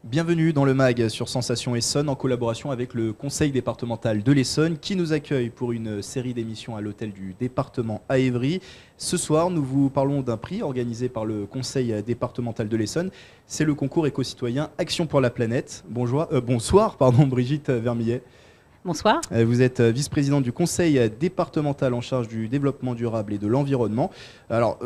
Bienvenue dans le MAG sur Sensation Essonne en collaboration avec le Conseil départemental de l'Essonne qui nous accueille pour une série d'émissions à l'hôtel du département à Évry. Ce soir, nous vous parlons d'un prix organisé par le Conseil départemental de l'Essonne. C'est le concours éco-citoyen Action pour la planète. Bonsoir, Brigitte Vermillet. Bonsoir. Vous êtes vice-présidente du Conseil départemental en charge du développement durable et de l'environnement. Alors,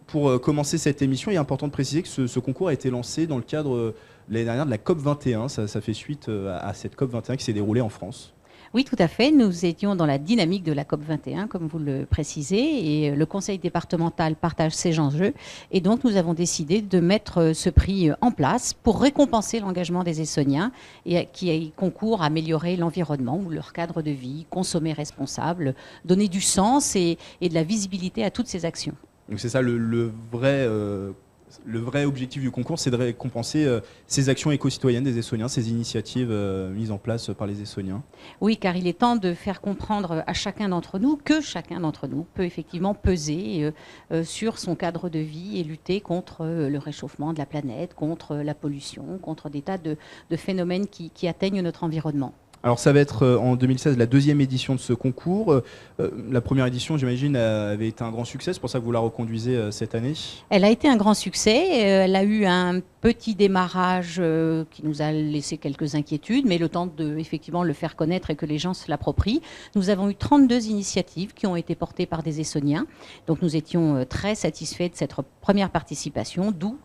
pour commencer cette émission, il est important de préciser que ce concours a été lancé dans le cadre l'année dernière de la COP21. Ça fait suite à cette COP21 qui s'est déroulée en France. Oui, tout à fait. Nous étions dans la dynamique de la COP21, comme vous le précisez, et le Conseil départemental partage ces enjeux. Et donc, nous avons décidé de mettre ce prix en place pour récompenser l'engagement des Essonniens et qui concourent à améliorer l'environnement ou leur cadre de vie, consommer responsable, donner du sens et de la visibilité à toutes ces actions. Donc c'est ça le vrai objectif du concours, c'est de récompenser ces actions éco-citoyennes des Essonniens, ces initiatives mises en place par les Essonniens. Oui, car il est temps de faire comprendre à chacun d'entre nous que chacun d'entre nous peut effectivement peser sur son cadre de vie et lutter contre le réchauffement de la planète, contre la pollution, contre des tas de phénomènes qui atteignent notre environnement. Alors ça va être en 2016 la deuxième édition de ce concours. La première édition, j'imagine, avait été un grand succès. C'est pour ça que vous la reconduisez cette année. Elle a été un grand succès. Elle a eu un petit démarrage qui nous a laissé quelques inquiétudes, mais le temps de effectivement le faire connaître et que les gens se l'approprient. Nous avons eu 32 initiatives qui ont été portées par des Essonniens. Donc nous étions très satisfaits de cette première participation, d'où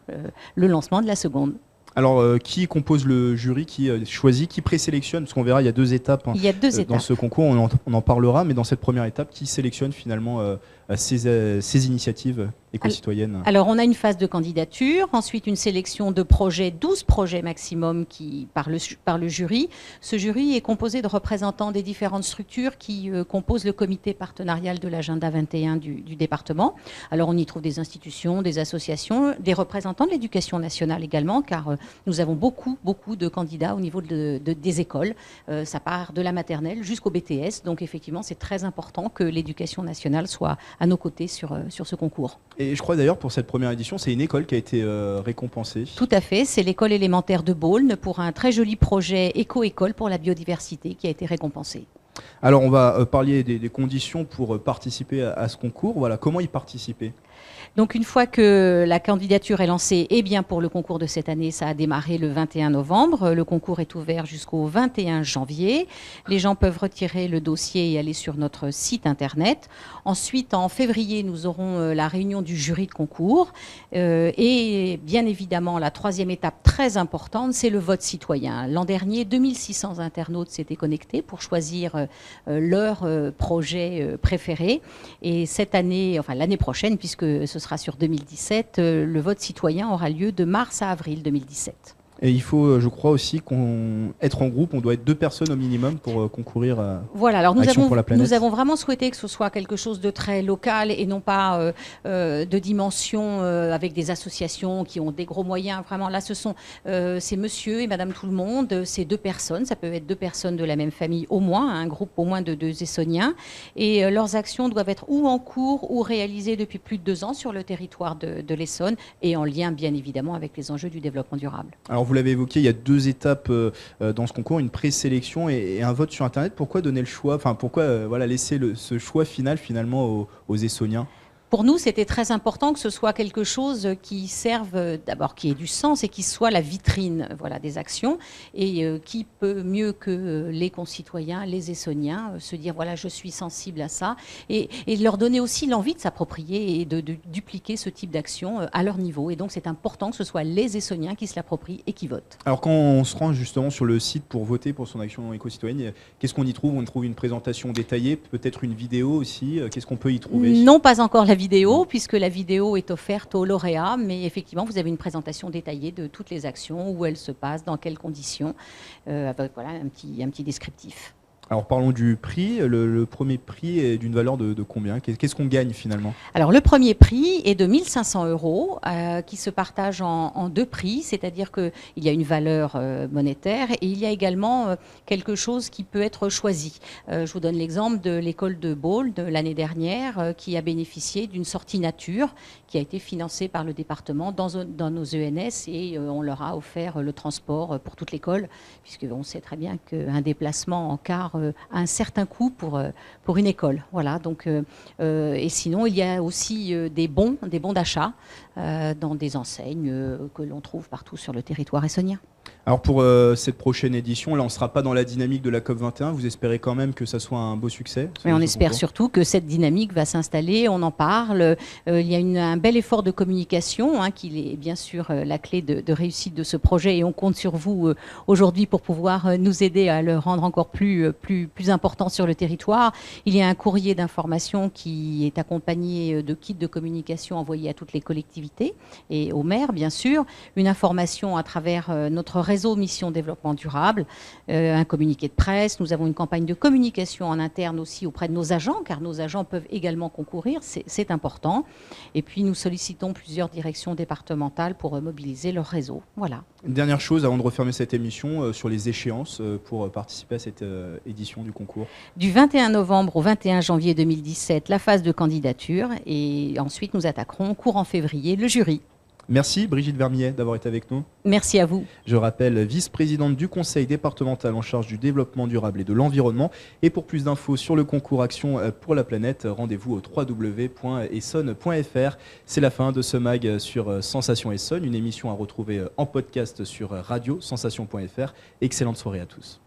le lancement de la seconde. Alors, qui compose le jury, qui choisit, qui présélectionne? Parce qu'on verra, il y a deux étapes, dans ce concours, on en parlera, mais dans cette première étape, qui sélectionne finalement ces initiatives éco-citoyennes? Alors, on a une phase de candidature, ensuite une sélection de projets, 12 projets maximum par le jury. Ce jury est composé de représentants des différentes structures qui composent le comité partenarial de l'agenda 21 du département. Alors, on y trouve des institutions, des associations, des représentants de l'éducation nationale également, car nous avons beaucoup de candidats au niveau des écoles. Ça part de la maternelle jusqu'au BTS. Donc, effectivement, c'est très important que l'éducation nationale soit à nos côtés sur ce concours. Et je crois d'ailleurs pour cette première édition, c'est une école qui a été récompensée. Tout à fait, c'est l'école élémentaire de Beaune pour un très joli projet éco-école pour la biodiversité qui a été récompensé. Alors on va parler des conditions pour participer à ce concours. Voilà, comment y participer? Donc une fois que la candidature est lancée, eh bien pour le concours de cette année, ça a démarré le 21 novembre. Le concours est ouvert jusqu'au 21 janvier. Les gens peuvent retirer le dossier et aller sur notre site internet. Ensuite, en février, nous aurons la réunion du jury de concours. Et bien évidemment, la troisième étape très importante, c'est le vote citoyen. L'an dernier, 2600 internautes s'étaient connectés pour choisir leur projet préféré. Et cette année, enfin l'année prochaine, puisque ce sera sur 2017, le vote citoyen aura lieu de mars à avril 2017. Et il faut, je crois aussi, être en groupe. On doit être 2 personnes au minimum pour concourir à Action pour la planète. Nous avons vraiment souhaité que ce soit quelque chose de très local et non pas de dimension avec des associations qui ont des gros moyens. Vraiment, là, c'est monsieur et madame tout le monde. C'est 2 personnes. Ça peut être 2 personnes de la même famille au moins, un groupe au moins de 2 Essonniens. Et leurs actions doivent être ou en cours ou réalisées depuis plus de 2 ans sur le territoire de l'Essonne et en lien, bien évidemment, avec les enjeux du développement durable. Alors vous l'avez évoqué, il y a 2 étapes dans ce concours, une présélection et un vote sur Internet. Pourquoi donner le choix, pourquoi laisser ce choix final finalement aux Essonniens? Pour nous, c'était très important que ce soit quelque chose qui serve, d'abord qui ait du sens et qui soit la vitrine des actions. Et qui peut mieux que les concitoyens, les Essonniens, se dire voilà, je suis sensible à ça. Et leur donner aussi l'envie de s'approprier et de dupliquer ce type d'action à leur niveau. Et donc, c'est important que ce soit les Essonniens qui se l'approprient et qui votent. Alors, quand on se rend justement sur le site pour voter pour son action éco-citoyenne, qu'est-ce qu'on y trouve? On trouve une présentation détaillée, peut-être une vidéo aussi. Qu'est-ce qu'on peut y trouver? Non, pas encore la vidéo, puisque la vidéo est offerte aux lauréats, mais effectivement, vous avez une présentation détaillée de toutes les actions, où elles se passent, dans quelles conditions, avec un petit descriptif. Alors parlons du prix. Le premier prix est d'une valeur de combien? Qu'est-ce qu'on gagne finalement? Alors le premier prix est de 1 500 € qui se partage en deux prix, c'est-à-dire qu'il y a une valeur monétaire et il y a également quelque chose qui peut être choisi. Je vous donne l'exemple de l'école de Baule de l'année dernière qui a bénéficié d'une sortie nature qui a été financée par le département dans nos ENS et on leur a offert le transport pour toute l'école, puisqu'on sait très bien qu'un déplacement en car a un certain coût pour une école. Voilà, donc, et sinon, il y a aussi des bons d'achat dans des enseignes que l'on trouve partout sur le territoire essonnien. Alors pour cette prochaine édition, là on ne sera pas dans la dynamique de la COP21, vous espérez quand même que ça soit un beau succès? Mais on espère surtout que cette dynamique va s'installer, on en parle, il y a un bel effort de communication qui est bien sûr la clé de réussite de ce projet et on compte sur vous aujourd'hui pour pouvoir nous aider à le rendre encore plus important sur le territoire. Il y a un courrier d'information qui est accompagné de kits de communication envoyés à toutes les collectivités et aux maires bien sûr, une information à travers notre réseau Mission Développement Durable, un communiqué de presse. Nous avons une campagne de communication en interne aussi auprès de nos agents, car nos agents peuvent également concourir, c'est important. Et puis nous sollicitons plusieurs directions départementales pour mobiliser leur réseau. Voilà. Une dernière chose avant de refermer cette émission sur les échéances pour participer à cette édition du concours. Du 21 novembre au 21 janvier 2017, la phase de candidature et ensuite nous attaquerons courant février le jury. Merci Brigitte Vermillet d'avoir été avec nous. Merci à vous. Je rappelle, vice-présidente du conseil départemental en charge du développement durable et de l'environnement. Et pour plus d'infos sur le concours Action pour la planète, rendez-vous au www.essonne.fr. C'est la fin de ce mag sur Sensation Essonne, une émission à retrouver en podcast sur radio-sensation.fr. Excellente soirée à tous.